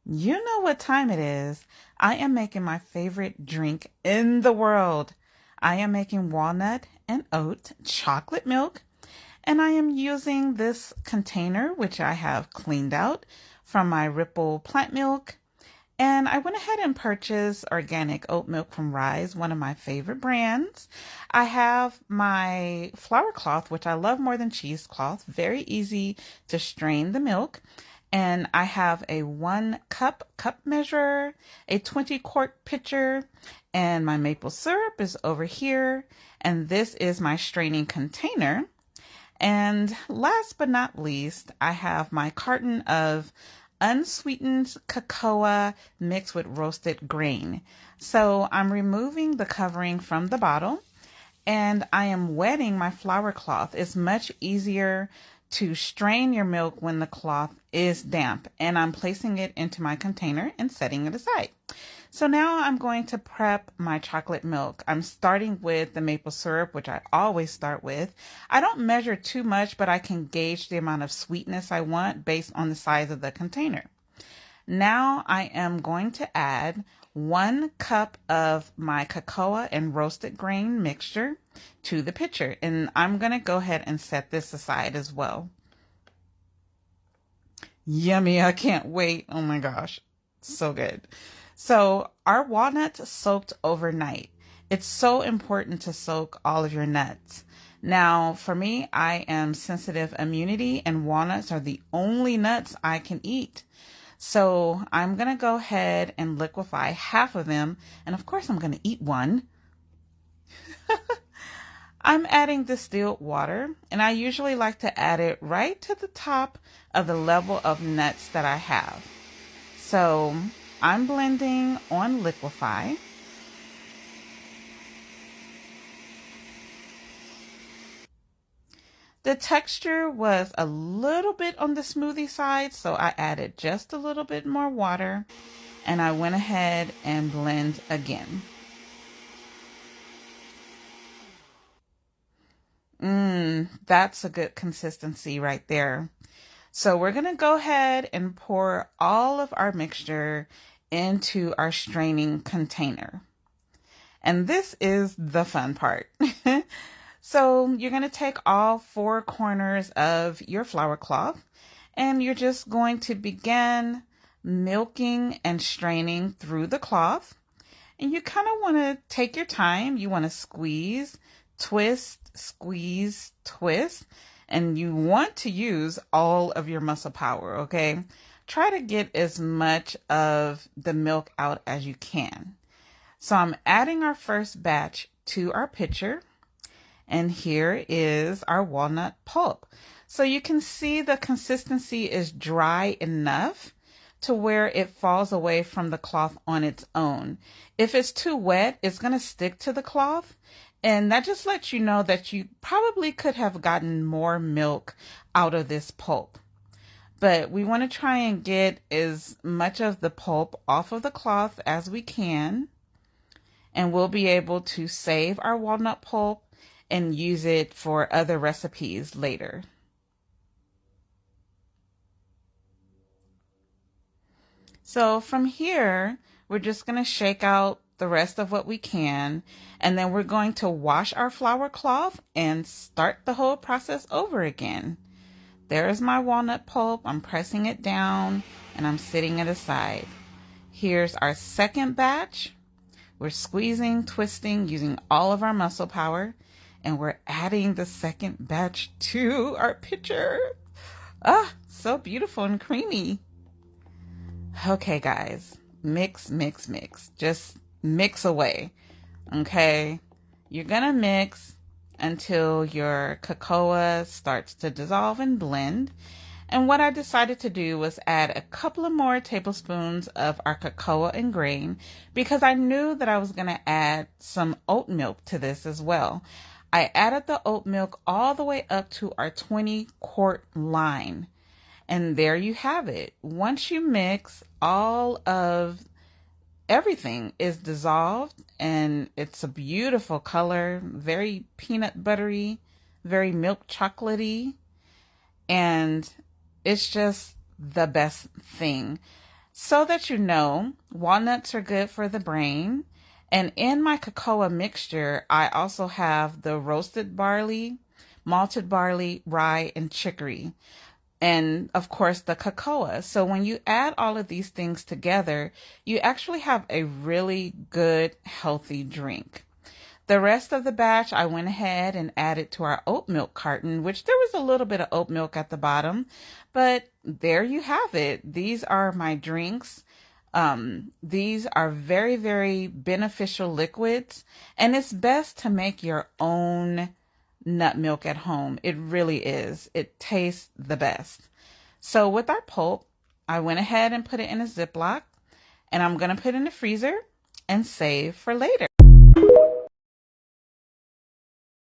You know what time it is. I am making my favorite drink in the world. I am making walnut and oat chocolate milk, and I am using this container, which I have cleaned out from my Ripple plant milk. And I went ahead and purchased organic oat milk from Rise, one of my favorite brands. I have my flour cloth, which I love more than cheesecloth, very easy to strain the milk. And I have a 1 cup measure, a 20 quart pitcher, and my maple syrup is over here. And this is my straining container. And last but not least, I have my carton of unsweetened cocoa mixed with roasted grain. So I'm removing the covering from the bottle and I am wetting my flour cloth. It's much easier to strain your milk when the cloth is damp, and I'm placing it into my container and setting it aside. So now I'm going to prep my chocolate milk. I'm starting with the maple syrup, which I always start with. I don't measure too much, but I can gauge the amount of sweetness I want based on the size of the container. Now I am going to add 1 cup of my cocoa and roasted grain mixture to the pitcher. And I'm going to go ahead and set this aside as well. Yummy, I can't wait. Oh my gosh, so good. So our walnuts soaked overnight. It's so important to soak all of your nuts. Now, for me, I am sensitive immunity and walnuts are the only nuts I can eat. So I'm going to go ahead and liquefy half of them. And of course, I'm going to eat one. I'm adding distilled water, and I usually like to add it right to the top of the level of nuts that I have. So I'm blending on liquefy. The texture was a little bit on the smoothie side, so I added just a little bit more water, and I went ahead and blend again. That's a good consistency right there. So we're going to go ahead and pour all of our mixture into our straining container. And this is the fun part. So you're going to take all 4 corners of your flour cloth and you're just going to begin milking and straining through the cloth. And you kind of want to take your time. You want to squeeze, twist, squeeze, twist. And you want to use all of your muscle power, okay? Try to get as much of the milk out as you can. So I'm adding our first batch to our pitcher. And here is our walnut pulp. So you can see the consistency is dry enough to where it falls away from the cloth on its own. If it's too wet, it's going to stick to the cloth. And that just lets you know that you probably could have gotten more milk out of this pulp. But we want to try and get as much of the pulp off of the cloth as we can. And we'll be able to save our walnut pulp and use it for other recipes later. So from here, we're just going to shake out the rest of what we can, and then we're going to wash our flour cloth and start the whole process over again. There's my walnut pulp. I'm pressing it down and I'm setting it aside. Here's our second batch. We're squeezing, twisting, using all of our muscle power. And we're adding the second batch to our pitcher. Ah, so beautiful and creamy. Okay, guys, mix, mix, mix. Just mix away, okay? You're gonna mix until your cocoa starts to dissolve and blend. And what I decided to do was add a couple of more tablespoons of our cocoa and grain because I knew that I was gonna add some oat milk to this as well. I added the oat milk all the way up to our 20 quart line. And there you have it. Once you mix, all of everything is dissolved and it's a beautiful color, very peanut buttery, very milk chocolatey, and it's just the best thing. So that you know, walnuts are good for the brain. And in my cocoa mixture, I also have the roasted barley, malted barley, rye, and chicory. And of course, the cocoa. So when you add all of these things together, you actually have a really good, healthy drink. The rest of the batch, I went ahead and added to our oat milk carton, which there was a little bit of oat milk at the bottom, but there you have it. These are my drinks. These are very, very beneficial liquids, and it's best to make your own nut milk at home. It really is. It tastes the best. So with our pulp, I went ahead and put it in a Ziploc, and I'm going to put it in the freezer and save for later.